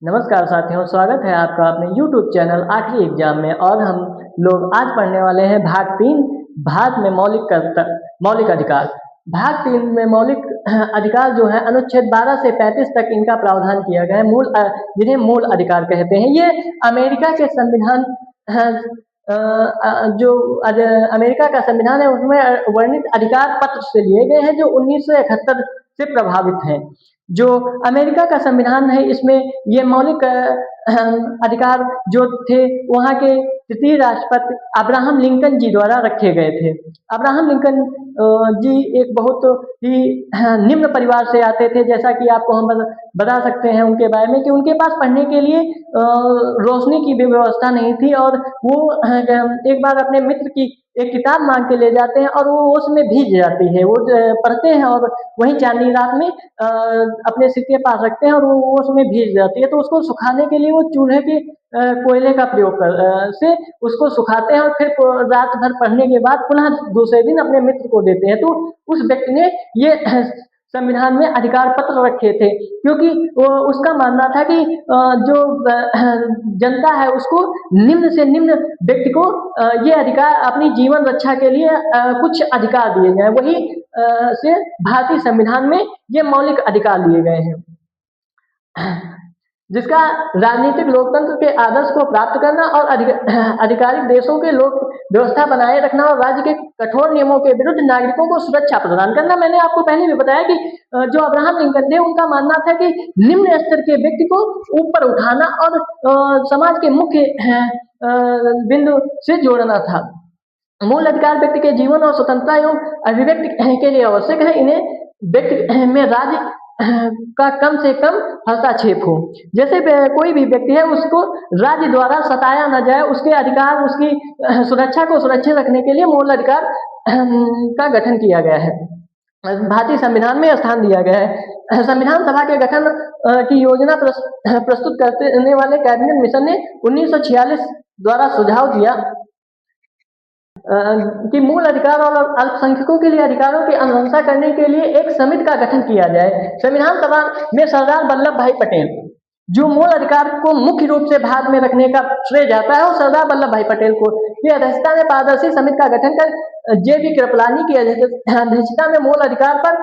नमस्कार साथियों, स्वागत है आपका अपने YouTube चैनल आखिरी एग्जाम में। और हम लोग आज पढ़ने वाले हैं भाग 3 भारत में मौलिक अधिकार। भाग 3 में मौलिक अधिकार जो है अनुच्छेद 12 से 35 तक इनका प्रावधान किया गया है, जिन्हें मूल अधिकार कहते हैं। ये अमेरिका के संविधान जो अमेरिका का संविधान है उसमें वर्णित अधिकार पत्र से लिए गए हैं, जो 1971 से प्रभावित हैं। जो अमेरिका का संविधान है इसमें ये मौलिक अधिकार जो थे वहाँ के तृतीय राष्ट्रपति अब्राहम लिंकन जी द्वारा रखे गए थे। अब्राहम लिंकन जी एक बहुत ही निम्न परिवार से आते थे, जैसा कि आपको हम बता सकते हैं उनके बारे में कि उनके पास पढ़ने के लिए रोशनी की भी व्यवस्था नहीं थी। और वो एक बार अपने मित्र की एक किताब मांग के ले जाते हैं और वो उसमें भीग जाती है। वो पढ़ते हैं और वहीं चांदनी रात में अपने सिर के पास रखते हैं और वो उसमें भीग जाती है। तो उसको सुखाने के लिए वो चूल्हे के कोयले का प्रयोग से उसको सुखाते हैं और फिर रात भर पढ़ने के बाद पुनः दूसरे दिन अपने मित्र को देते हैं। तो उस व्यक्ति ने ये संविधान में अधिकार पत्र रखे थे, क्योंकि उसका मानना था कि जो जनता है उसको निम्न से निम्न व्यक्ति को ये अधिकार अपनी जीवन रक्षा के लिए कुछ अधिकार दिए गए। वही से भारतीय संविधान में ये मौलिक अधिकार लिए गए हैं, जिसका राजनीतिक लोकतंत्र के आदर्श को प्राप्त करना और आधिकारिक देशों के लोक व्यवस्था बनाए रखना और राज्य के कठोर नियमों के विरुद्ध नागरिकों को सुरक्षा प्रदान करना। मैंने आपको पहले भी बताया कि जो अब्राहम लिंकन थे उनका मानना था कि निम्न स्तर के व्यक्ति को ऊपर उठाना और समाज के मुख्य बिंदु से जोड़ना था। मूल अधिकार व्यक्ति के जीवन और स्वतंत्रता एवं अभिव्यक्ति के लिए आवश्यक है। इन्हें व्यक्ति में राज्य का कम से कम हस्तक्षेप हो। जैसे कोई भी व्यक्ति है उसको राज्य द्वारा सताया न जाए, उसके अधिकार उसकी सुरक्षा को सुरक्षित रखने के लिए मूल अधिकार का गठन किया गया है, भारतीय संविधान में स्थान दिया गया है। संविधान सभा के गठन की योजना प्रस्तुत करने वाले कैबिनेट मिशन ने 1946 द्वारा सुझाव दिया कि मूल अधिकार और अल्पसंख्यकों के लिए अधिकारों की अनुशंसा करने के लिए एक समिति का गठन किया जाए। संविधान सभा में सरदार वल्लभ भाई पटेल जो मूल अधिकार को मुख्य रूप से भारत में रखने का श्रेय जाता है और सरदार वल्लभ भाई पटेल को की अध्यक्षता में पारदर्शी समिति का गठन कर जे.बी. कृपलानी की अध्यक्षता में मूल अधिकार पर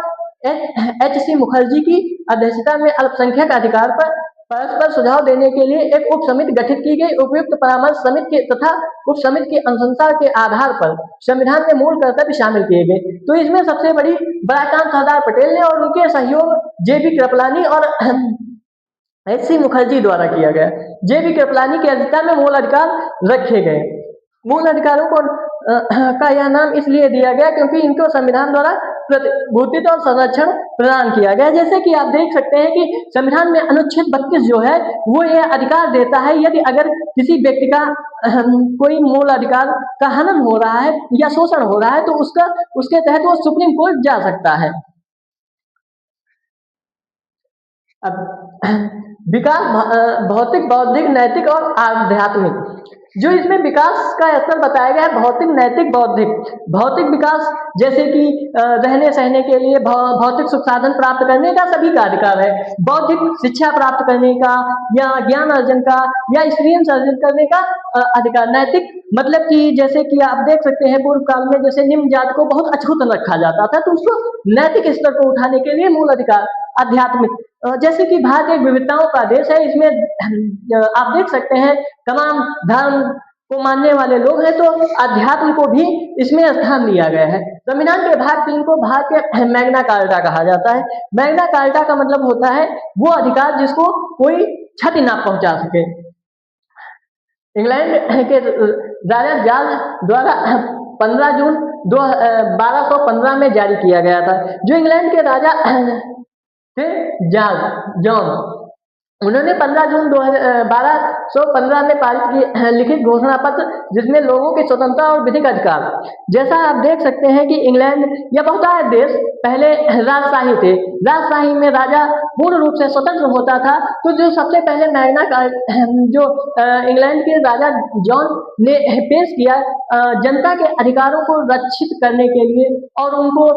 H.C. मुखर्जी की अध्यक्षता में अल्पसंख्यक अधिकार पर परस्पर सुझाव देने के लिए एक उप समिति गठित की गई। उपयुक्त परामर्श समिति के तथा उप समिति की अनुशंसा के आधार पर संविधान में मूल कर्तव्य शामिल किए गए। तो इसमें सबसे बड़ा काम सरदार पटेल ने और उनके सहयोग जे.बी. कृपलानी और H.C. मुखर्जी द्वारा किया गया। जे.बी. कृपलानी की अध्यक्षता में मूल अधिकार रखे गए। मूल अधिकारों को का यह नाम इसलिए दिया गया क्योंकि इनको संविधान द्वारा प्रतिभूतित्व और संरक्षण प्रदान किया गया। जैसे कि आप देख सकते हैं कि संविधान में अनुच्छेद 32 जो है वो यह अधिकार देता है, यदि अगर किसी व्यक्ति का कोई मूल अधिकार का हनन हो रहा है या शोषण हो रहा है तो उसके तहत वो सुप्रीम कोर्ट जा सकता है। अब विकास भौतिक, बौद्धिक, नैतिक और आध्यात्मिक। जो इसमें विकास का स्तर बताया गया है भौतिक, नैतिक, बौद्धिक। भौतिक विकास जैसे कि रहने सहने के लिए भौतिक सुख साधन प्राप्त करने का सभी का अधिकार है। बौद्धिक शिक्षा प्राप्त करने का या ज्ञान अर्जन का या एक्सपीरियंस अर्जन करने का अधिकार। नैतिक मतलब कि जैसे कि आप देख सकते हैं पूर्व काल में जैसे निम्न जाति को बहुत अछूत रखा जाता था तो उसको नैतिक स्तर को उठाने के लिए मूल अधिकार। आध्यात्मिक जैसे कि भारत एक विविधताओं का देश है, इसमें आप देख सकते हैं तमाम धर्म को मानने वाले लोग हैं, तो अध्यात्म को भी इसमें स्थान दिया गया है। संविधान के भाग 3 को भारत के मैग्ना कार्टा कहा जाता है। मैग्ना कार्टा का मतलब होता है वो अधिकार जिसको कोई क्षति ना पहुंचा सके। इंग्लैंड के राजा जॉर्ज द्वारा 15 जून 1215 में जारी किया गया था। जो इंग्लैंड के राजा थे जॉन, उन्होंने 15 जून 1215 में पारित की लिखित घोषणा पत्र जिसमें लोगों की स्वतंत्रता और विधिक अधिकार। जैसा आप देख सकते हैं कि इंग्लैंड या बहुतायत देश पहले राजशाही थे। राजशाही में राजा पूर्ण रूप से स्वतंत्र होता था। तो जो सबसे पहले मैग्ना जो इंग्लैंड के राजा जॉन ने पेश किया जनता के अधिकारों को रक्षित करने के लिए और उनको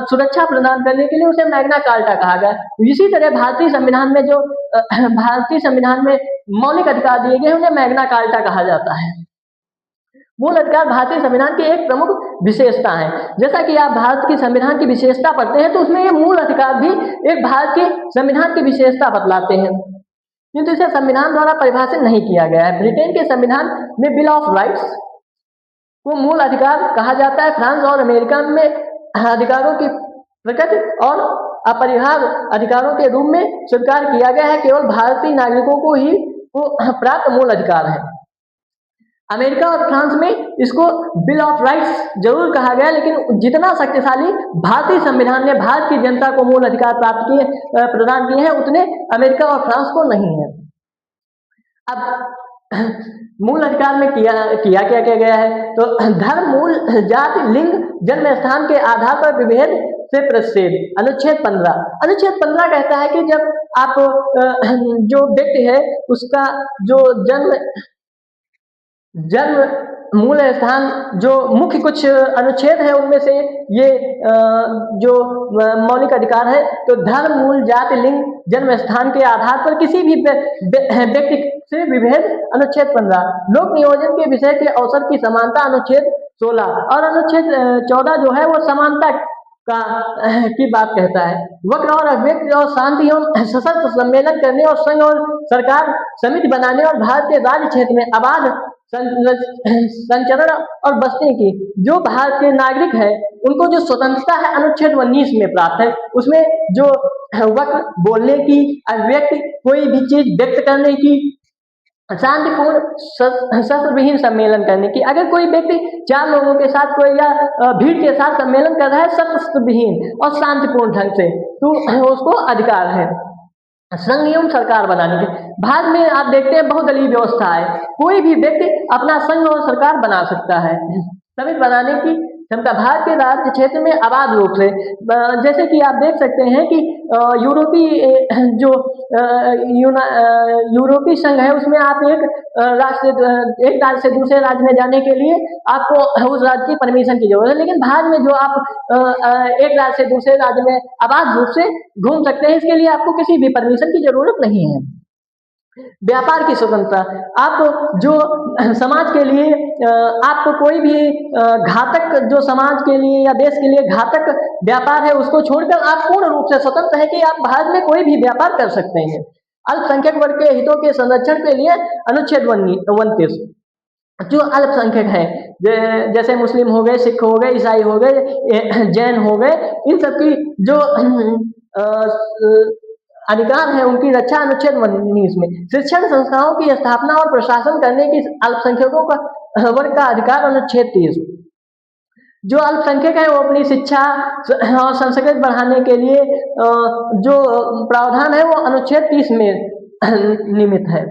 सुरक्षा प्रदान करने के लिए उसे मैग्ना कार्टा कहा गया। इसी तरह भारतीय संविधान में जो भारतीय संविधान में मौलिक अधिकार दिए गए हैं उन्हें मैग्ना कार्टा कहा जाता है। मूल अधिकार भारतीय संविधान की एक प्रमुख विशेषता है। जैसा कि आप भारत की संविधान की विशेषता पढ़ते हैं तो उसमें ये मूल अधिकार भी एक भारत के संविधान की विशेषता बतलाते हैं, किंतु इसे संविधान द्वारा परिभाषित नहीं किया गया है। ब्रिटेन के संविधान में बिल ऑफ राइट्स को मूल अधिकार कहा जाता है। फ्रांस और अमेरिका में अधिकारों की प्रकट और अपरिहार्य अधिकारों के रूप में स्वीकार किया गया है। केवल भारतीय नागरिकों को ही प्राप्त मूल अधिकार है। अमेरिका और फ्रांस में इसको बिल ऑफ राइट्स जरूर कहा गया, लेकिन जितना शक्तिशाली भारतीय संविधान ने भारत की जनता को मूल अधिकार प्रदान किए हैं उतने अमेरिका और फ्रांस को नहीं है। अब मूल अधिकार में क्या गया है तो धर्म, मूल, जाति, लिंग, जन्म स्थान के आधार पर विभेद से प्रतिषेध। अनुच्छेद 15 कहता है कि जब आप जो व्यक्ति है उसका जो जन्म मूल स्थान, जो मुख्य कुछ अनुच्छेद है उनमें से ये जो मौलिक अधिकार है तो धर्म, मूल, जाति, लिंग, जन्म स्थान के आधार पर किसी भी व्यक्ति से विभेद अनुच्छेद 15। लोक नियोजन के विषय के अवसर की समानता अनुच्छेद 16 और अनुच्छेद 14 जो है वो समानता की बात कहता है। वक्र और अभिव्यक्ति और शांति एवं सशस्त्र सम्मेलन करने और संघ और सरकार समिति बनाने और भारत के राज्य क्षेत्र में आबाद संचरण और बसने की जो भारत के नागरिक है उनको जो स्वतंत्रता है अनुच्छेद 19 में प्राप्त है। उसमें जो वक्र, बोलने की, अभिव्यक्ति, कोई भी चीज व्यक्त करने की, शांतिपूर्ण शस्त्रविहीन सम्मेलन करने की। अगर कोई व्यक्ति 4 लोगों के साथ कोई या भीड़ के साथ सम्मेलन कर रहा है शस्त्रविहीन और शांतिपूर्ण ढंग से तो उसको अधिकार है। संघ एवं सरकार बनाने के भारत में आप देखते हैं बहुदलीय व्यवस्था है। कोई भी व्यक्ति अपना संघ और सरकार बना सकता है। समिति बनाने की क्षमता भारत के राज्य क्षेत्र में आबाद रूप से, जैसे कि आप देख सकते हैं कि यूरोपीय संघ है उसमें आप एक राज्य से दूसरे राज्य में जाने के लिए आपको उस राज्य की परमिशन की जरूरत है, लेकिन भारत में जो आप एक राज्य से दूसरे राज्य में आबाद रूप से घूम सकते हैं, इसके लिए आपको किसी भी परमिशन की जरूरत नहीं है। व्यापार की स्वतंत्रता, आप जो समाज के लिए आपको कोई भी घातक जो समाज के लिए या देश के लिए घातक व्यापार है उसको छोड़कर आप पूर्ण रूप से स्वतंत्र है कि आप भारत में कोई भी व्यापार कर सकते हैं। अल्पसंख्यक वर्ग के हितों के संरक्षण के लिए अनुच्छेद 29 जो अल्पसंख्यक हैं जैसे मुस्लिम हो गए, सिख हो गए, ईसाई हो गए, जैन हो गए, इन सब की जो अधिकार है उनकी रक्षा अनुच्छेद 19 में। शिक्षण संस्थाओं की स्थापना और प्रशासन करने की अल्पसंख्यकों का वर्ग का अधिकार अनुच्छेद 30। जो अल्पसंख्यक है वो अपनी शिक्षा और संस्कृत बढ़ाने के लिए जो प्रावधान है वो अनुच्छेद 30 में निमित है।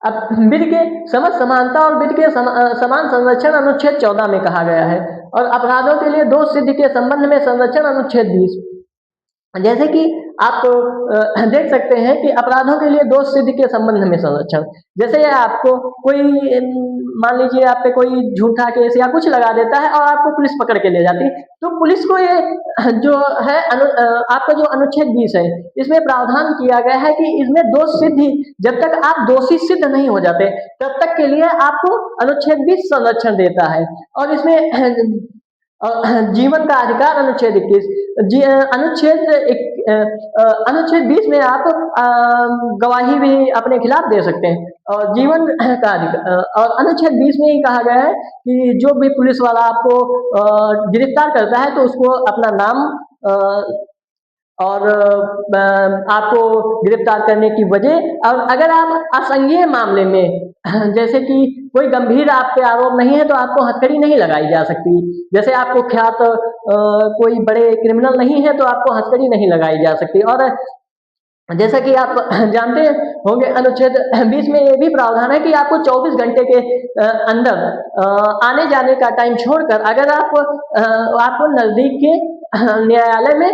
अब विधि के समस्त समानता और विधि के समान संरक्षण अनुच्छेद 14 में कहा गया है और अपराधों के लिए दोष सिद्धि के संबंध में संरक्षण अनुच्छेद 20। जैसे कि आप देख सकते हैं कि अपराधों के लिए दोष सिद्धि के संबंध में संरक्षण, जैसे आपको कोई मान लीजिए आप पे कोई झूठा केस या कुछ लगा देता है और आपको पुलिस पकड़ के ले जाती है तो पुलिस को ये जो है आपका जो अनुच्छेद 20 है इसमें प्रावधान किया गया है कि इसमें दोष सिद्धि जब तक आप दोषी सिद्ध नहीं हो जाते तब तक के लिए आपको अनुच्छेद 20 संरक्षण देता है। और इसमें जीवन का अधिकार अनुच्छेद 21, अनुच्छेद 20 में आप गवाही भी अपने खिलाफ दे सकते हैं और जीवन का अधिकार। और अनुच्छेद 20 में ही कहा गया है कि जो भी पुलिस वाला आपको गिरफ्तार करता है तो उसको अपना नाम और आपको गिरफ्तार करने की वजह, और अगर आप असंज्ञेय मामले में जैसे कि कोई गंभीर आप पे आरोप नहीं है तो आपको हथकड़ी नहीं लगाई जा सकती। जैसे आपको ख्यात कोई बड़े क्रिमिनल नहीं है तो आपको हथकड़ी नहीं लगाई जा सकती। और जैसा कि आप जानते होंगे अनुच्छेद 20 में ये भी प्रावधान है कि आपको 24 घंटे के अंदर आने जाने का टाइम छोड़कर अगर आपको नजदीक के न्यायालय में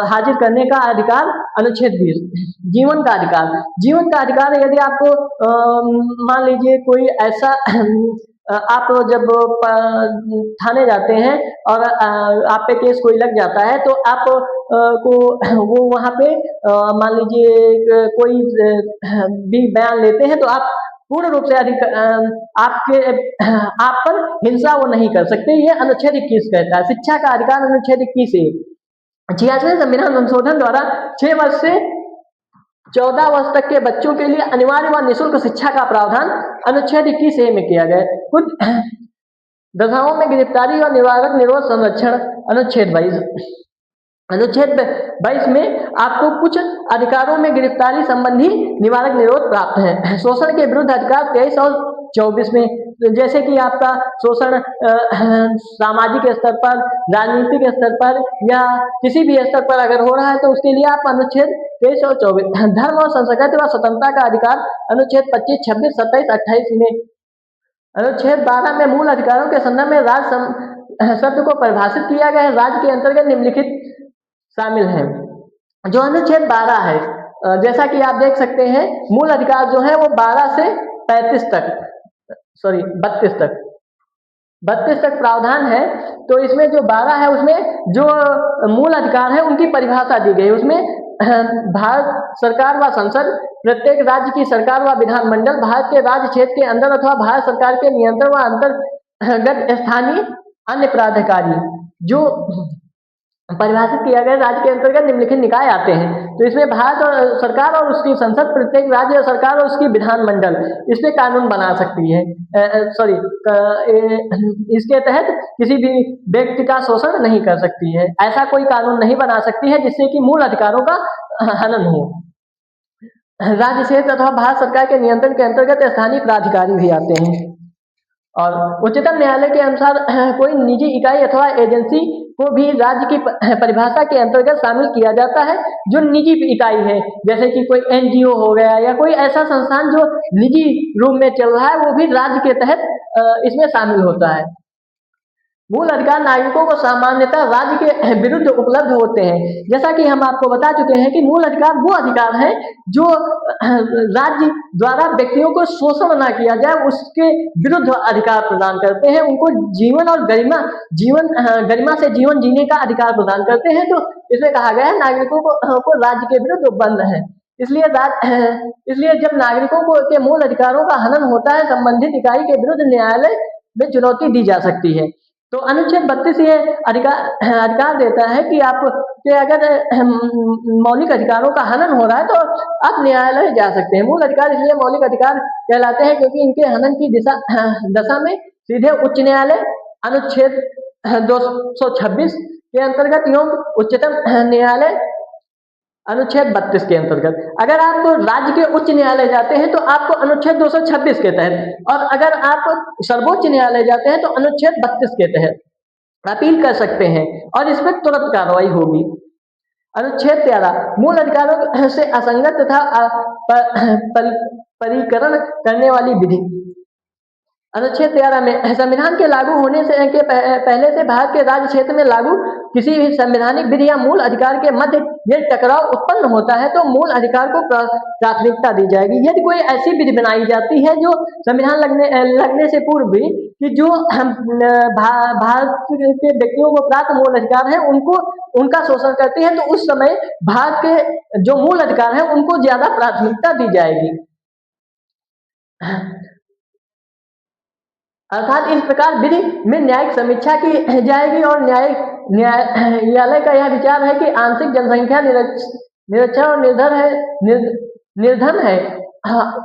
हाजिर करने का अधिकार अनुच्छेद 20। जीवन का अधिकार, जीवन का अधिकार यदि आपको मान लीजिए कोई ऐसा आप जब थाने जाते हैं और आप पे केस कोई लग जाता है तो आप को वो वहाँ पे मान लीजिए कोई भी बयान लेते हैं तो आप पूर्ण रूप से आपके आप पर हिंसा वो नहीं कर सकते। ये अनुच्छेद 21 कहता है। शिक्षा का अधिकार अनुच्छेद 21 है। 86वें संविधान संशोधन द्वारा 6 वर्ष से 14 वर्ष तक के बच्चों के लिए अनिवार्य व निःशुल्क शिक्षा का प्रावधान अनुच्छेद 21A में किया गया है। कुछ दशाओं में गिरफ्तारी और निवारक निरोध संरक्षण अनुच्छेद 22। अनुच्छेद 22 में आपको कुछ अधिकारों में गिरफ्तारी संबंधी निवारक निरोध प्राप्त है। शोषण के विरुद्ध अधिकार 23 और 24 में, जैसे कि आपका शोषण सामाजिक स्तर पर, राजनीतिक स्तर पर या किसी भी स्तर पर अगर हो रहा है तो उसके लिए आप अनुच्छेद 23 और 24। धर्म और संस्कृति व स्वतंत्रता का अधिकार अनुच्छेद 25, 26, 27, 28 में। अनुच्छेद 12 में मूल अधिकारों के संदर्भ में राज्य शब्द को परिभाषित किया गया है। राज्य के अंतर्गत निम्नलिखित शामिल हैं। जो अनुच्छेद 12 है, जैसा कि आप देख सकते हैं, मूल अधिकार जो है वो 12 से 32 तक प्रावधान है। तो इसमें जो 12 है उसमें जो मूल अधिकार है उनकी परिभाषा दी गई है। उसमें भारत सरकार व संसद, प्रत्येक राज्य की सरकार व विधानमंडल, भारत के राज्य क्षेत्र के अंदर अथवा भारत सरकार के नियंत्रण व अंतर्गत स्थानीय अन्य प्राधिकारी जो परिभाषित किया गया राज्य के अंतर्गत निम्नलिखित निकाय आते हैं। तो इसमें भारत और सरकार और उसकी संसद, प्रत्येक राज्य और सरकार और उसकी विधानमंडल इसमें कानून बना सकती है। इसके तहत किसी भी व्यक्ति का शोषण नहीं कर सकती है। ऐसा कोई कानून नहीं बना सकती है जिससे कि मूल अधिकारों का हनन हो। राज्य क्षेत्र अथवा भारत सरकार के नियंत्रण के अंतर्गत स्थानीय प्राधिकारी भी आते हैं। और उच्चतम न्यायालय के अनुसार कोई निजी इकाई अथवा एजेंसी को भी राज्य की परिभाषा के अंतर्गत शामिल किया जाता है जो निजी इकाई है, जैसे कि कोई एनजीओ हो गया या कोई ऐसा संस्थान जो निजी रूप में चल रहा है, वो भी राज्य के तहत इसमें शामिल होता है। मूल अधिकार नागरिकों को सामान्यतः राज्य के विरुद्ध उपलब्ध होते हैं। जैसा कि हम आपको बता चुके हैं कि मूल अधिकार वो अधिकार है जो राज्य द्वारा व्यक्तियों को शोषण ना किया जाए उसके विरुद्ध अधिकार प्रदान करते हैं। उनको जीवन और गरिमा से जीवन जीने का अधिकार प्रदान करते हैं। तो इसमें कहा गया है नागरिकों को राज्य के विरुद्ध उपबंध है। इसलिए जब नागरिकों को के मूल अधिकारों का हनन होता है, संबंधित इकाई के विरुद्ध न्यायालय में चुनौती दी जा सकती है। तो अनुच्छेद 32 ये अधिकार देता है कि आप के अगर मौलिक अधिकारों का हनन हो रहा है तो आप न्यायालय जा सकते हैं। मूल अधिकार इसलिए मौलिक अधिकार कहलाते हैं क्योंकि इनके हनन की दशा में सीधे उच्च न्यायालय अनुच्छेद 226 के अंतर्गत एवं उच्चतम न्यायालय अनुच्छेद 32 के अंतर्गत। अगर आप राज्य के उच्च न्यायालय जाते हैं तो आपको अनुच्छेद 226 के तहत, और अगर आप सर्वोच्च न्यायालय जाते हैं तो अनुच्छेद 32 के तहत अपील कर सकते हैं और इस पर तुरंत कार्रवाई होगी। अनुच्छेद 13 मूल अधिकारों से असंगत तथा परिकरण करने वाली विधि। अनुच्छेद 13 में संविधान के लागू होने से पहले से भारत के राज्य क्षेत्र में लागू किसी भी संवैधानिक विधि या मूल अधिकार के मध्य यदि टकराव उत्पन्न होता है तो मूल अधिकार को प्राथमिकता दी जाएगी। यदि कोई ऐसी विधि बनाई जाती है जो संविधान लगने से पूर्व भी कि जो भारत के व्यक्तियों को प्राप्त मूल अधिकार है उनका शोषण करती है, तो उस समय भारत के जो मूल अधिकार है उनको ज्यादा प्राथमिकता दी जाएगी। अर्थात इस प्रकार विधि में न्यायिक समीक्षा की जाएगी और न्यायालय का यह विचार है कि आंशिक जनसंख्या निरक्षर और निर्धन है,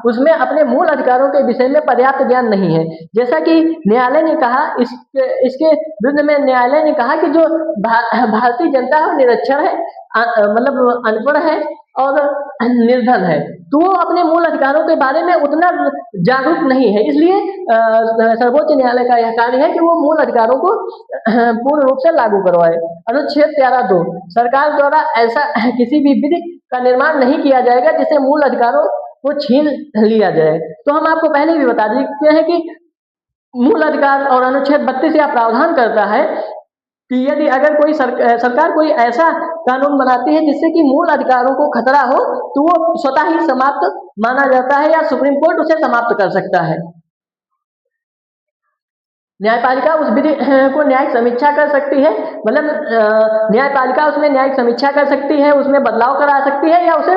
उसमें अपने मूल अधिकारों के विषय में पर्याप्त ज्ञान नहीं है। जैसा कि न्यायालय ने कहा, इसके विरुद्ध में न्यायालय ने कहा कि जो भारतीय जनता है निरक्षर है, मतलब अनपढ़ है और निर्धन है, तो वो अपने मूल अधिकारों के बारे में उतना जागरूक नहीं है। इसलिए सर्वोच्च न्यायालय का यह कार्य है कि वो मूल अधिकारों को पूर्ण रूप से लागू करवाए। अनुच्छेद 13(2) सरकार द्वारा ऐसा किसी भी विधि का निर्माण नहीं किया जाएगा जिससे मूल अधिकारों को छीन लिया जाए। तो हम आपको पहले भी बता देते हैं कि मूल अधिकार और अनुच्छेद 32 यह प्रावधान करता है कि यदि अगर कोई सरकार कोई ऐसा कानून बनाती है जिससे कि मूल अधिकारों को खतरा हो तो वो स्वतः ही समाप्त माना जाता है या सुप्रीम कोर्ट उसे समाप्त कर सकता है। न्यायपालिका उस विधि को न्यायिक समीक्षा कर सकती है, मतलब न्यायपालिका उसमें न्यायिक समीक्षा कर सकती है, उसमें बदलाव करा सकती है या उसे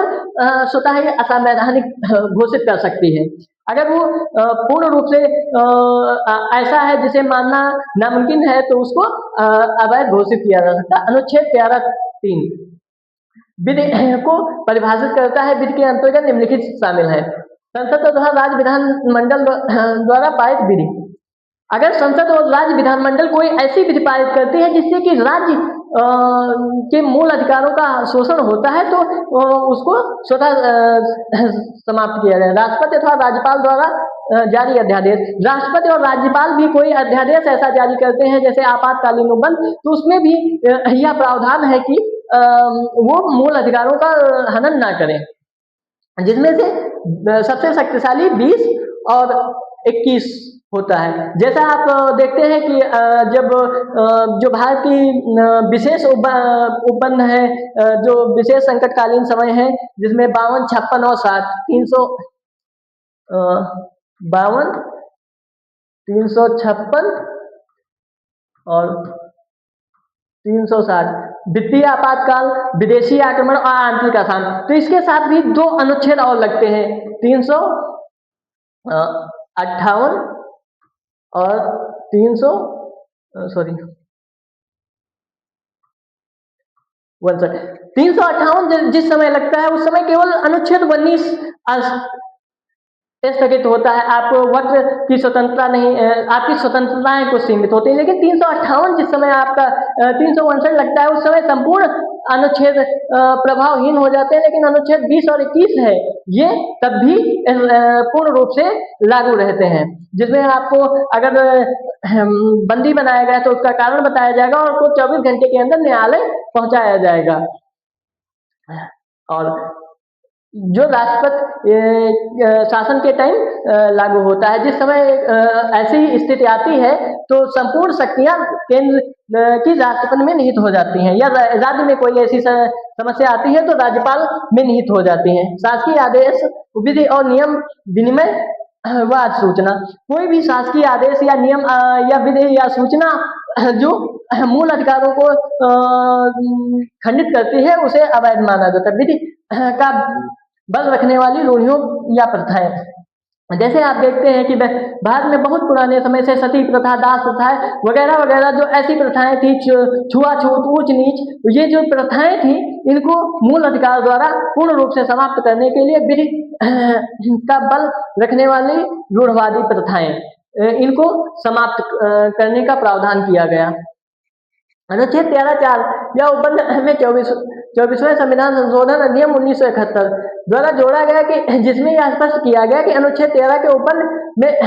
स्वतः ही असंवैधानिक घोषित कर सकती है। अगर वो पूर्ण रूप से ऐसा है जिसे मानना नामुमकिन है तो उसको अवैध घोषित किया जा सकता है। अनुच्छेद 13(3) विधि को परिभाषित करता है। विधि के अंतर्गत निम्नलिखित शामिल है। संसद तथा राज्य विधानमंडल द्वारा पारित विधि। अगर संसद और राज्य विधानमंडल कोई ऐसी विधि पारित करती है जिससे कि राज्य के मूल अधिकारों का शोषण होता है तो उसको स्वतः समाप्त किया जाए। राष्ट्रपति अथवा राज्यपाल द्वारा जारी अध्यादेश। राष्ट्रपति और राज्यपाल भी कोई अध्यादेश ऐसा जारी करते हैं जैसे आपातकालीन उपबंध, तो उसमें भी यह प्रावधान है कि वो मूल अधिकारों का हनन ना करें, जिसमें से सबसे शक्तिशाली 20 और 21 होता है। जैसा आप देखते हैं कि जब जो भारत की विशेष उपबंध है, जो विशेष संकटकालीन समय है, जिसमें 52, 56 और 60 52, 356 और 360 वित्तीय आपातकाल, विदेशी आक्रमण और आंतरिक अशांति, तो इसके साथ भी 2 अनुच्छेद और लगते हैं, 358 और 358 जिस समय लगता है उस समय केवल अनुच्छेद 19 स्थगित होता है। आप वक्त की स्वतंत्रता नहीं, आपकी स्वतंत्रताएं कुछ सीमित होती है, लेकिन 358 जिस समय आपका 359 लगता है उस समय संपूर्ण अनुच्छेद प्रभावहीन हो जाते हैं, लेकिन अनुच्छेद 20 और 21 है ये तब भी पूर्ण रूप से लागू रहते हैं, जिसमें आपको अगर बंदी बनाया गया तो उसका कारण बताया जाएगा और उसको 24 घंटे के अंदर न्यायालय पहुंचाया जाएगा। और जो राष्ट्रपति शासन के टाइम लागू होता है, जिस समय ऐसी स्थिति आती है तो संपूर्ण शक्तियां केंद्र की राष्ट्रपति में निहित हो जाती हैं, या राज्य में कोई ऐसी समस्या आती है तो राज्यपाल में निहित हो जाती हैं। शासकीय आदेश, विधि और नियम विनिमय व अधिसूचना। कोई भी शासकीय आदेश या नियम या विधि या सूचना जो मूल अधिकारों को खंडित करती है उसे अवैध माना जाता है। विधि का बल रखने वाली रूढ़ियों या प्रथाएं, जैसे आप देखते हैं कि भारत में बहुत पुराने समय से सती प्रथा, दास प्रथाएं वगैरह वगैरह जो ऐसी प्रथाएं थी, छुआछूत, ऊंच नीच, ये जो प्रथाएं थी इनको मूल अधिकार द्वारा पूर्ण रूप से समाप्त करने के लिए विधि का बल रखने वाली रूढ़वादी प्रथाएं, इनको समाप्त करने का प्रावधान किया गया। अनुच्छेद 13(4) या उपबंध में 24वें संविधान संशोधन अधिनियम 1971 द्वारा जोड़ा गया कि जिसमें यह स्पष्ट किया गया कि अनुच्छेद 13 के उपबंध में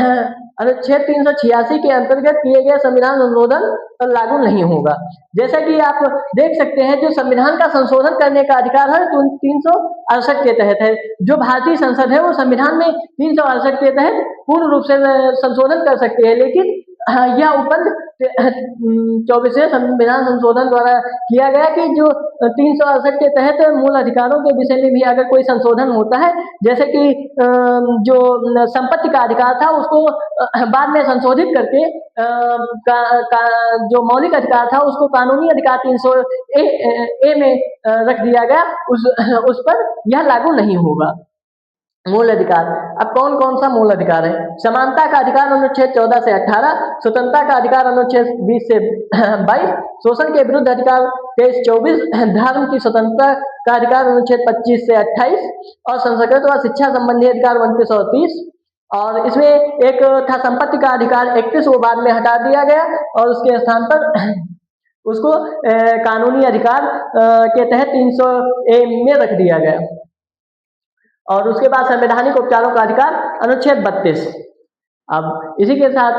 अनुच्छेद 386 के अंतर्गत किए गए संविधान संशोधन पर लागू नहीं होगा। जैसा कि आप देख सकते हैं, जो संविधान का संशोधन करने का अधिकार है तो 368 के तहत है। जो भारतीय संसद है वो संविधान में 368 के तहत पूर्ण रूप से संशोधन कर सकती है, लेकिन यह उपबंध 24वें संविधान संशोधन द्वारा किया गया कि जो 368 के तहत मूल अधिकारों के विषय में भी अगर कोई संशोधन होता है, जैसे कि जो संपत्ति का अधिकार था उसको बाद में संशोधित करके जो मौलिक अधिकार था उसको कानूनी अधिकार 300A में रख दिया गया, उस पर यह लागू नहीं होगा। मूल अधिकार, अब कौन कौन सा मूल अधिकार है? समानता का अधिकार अनुच्छेद 14 से 18, स्वतंत्रता का अधिकार अनुच्छेद 20 से 22, शोषण के विरुद्ध अधिकार 23-24, धर्म की स्वतंत्रता का अधिकार अनुच्छेद 25 से 28 और संस्कृत व शिक्षा संबंधी अधिकार 29 और 30। और इसमें एक था संपत्ति का अधिकार 31, वो बाद में हटा दिया गया और उसके स्थान पर उसको कानूनी अधिकार के तहत 300A में रख दिया गया। और उसके बाद संवैधानिक उपचारों का अधिकार अनुच्छेद 32। अब इसी के साथ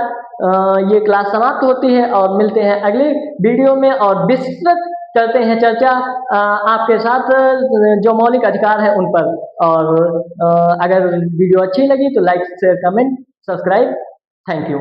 ये क्लास समाप्त होती है और मिलते हैं अगली वीडियो में और विस्तृत करते हैं चर्चा आपके साथ जो मौलिक अधिकार है उन पर। और अगर वीडियो अच्छी लगी तो like, share, comment, subscribe. Thank you.